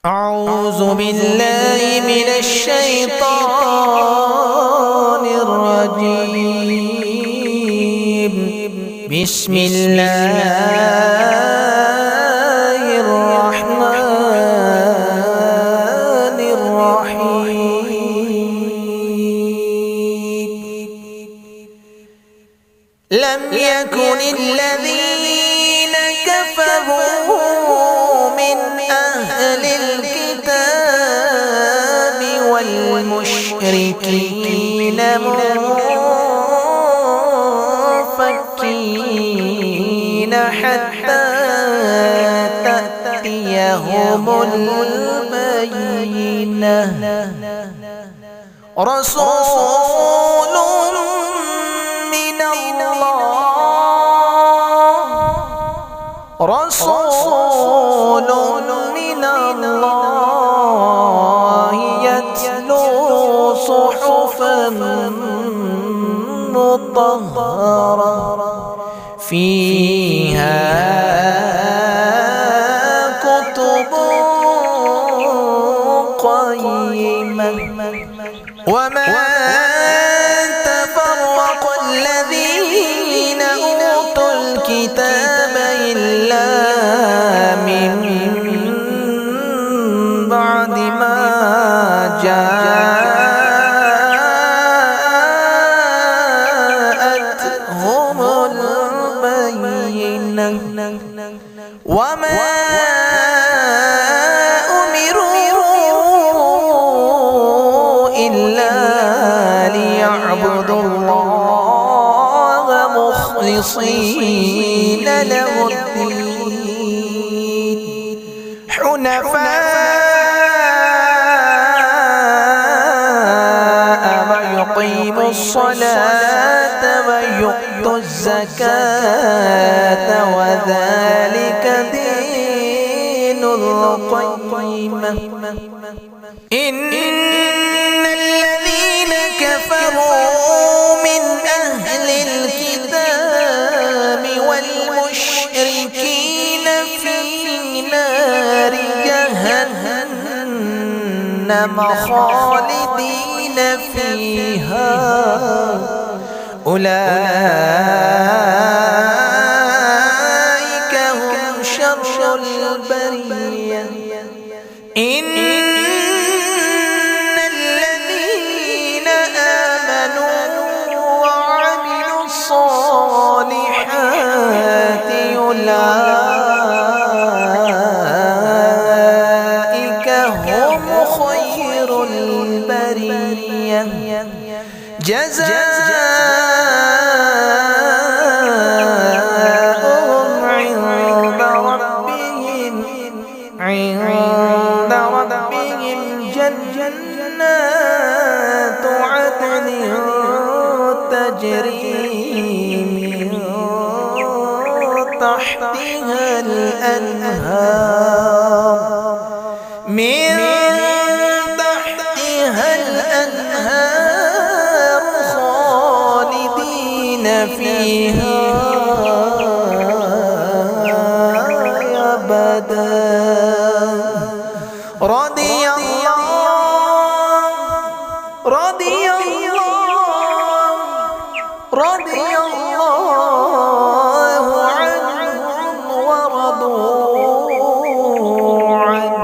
أعوذ بالله من الشيطان الرجيم. بسم الله الرحمن الرحيم. لم يكن الذين كفروا من أهل الكتاب والمشركين منفكين حتى تأتيهم البينة. رسول من الله يتلو صحفا مطهرة فيها كتب قيمة. وما تفرق الذين أوتوا الكتاب إلا من بعد ما جاءتهم البينة. وما أمروا إلا ليعبدوا الله مخلصين له الدين حنفاء ويقيموا الصلاة ويؤتوا الزكاة وذلك دين القيمة. إن الذين كفروا من أهل الكتاب والمشركين في نار جهنم خالدين فيها أولئك هم شر البرية. إن الذين آمنوا وعملوا الصالحات أولئك هم خير البرية. جزاؤهم عند ربهم جنات عدن تجري من تحتها الأنهار خالدين فيها أبدا. رضي الله عنهم ورضوا عنه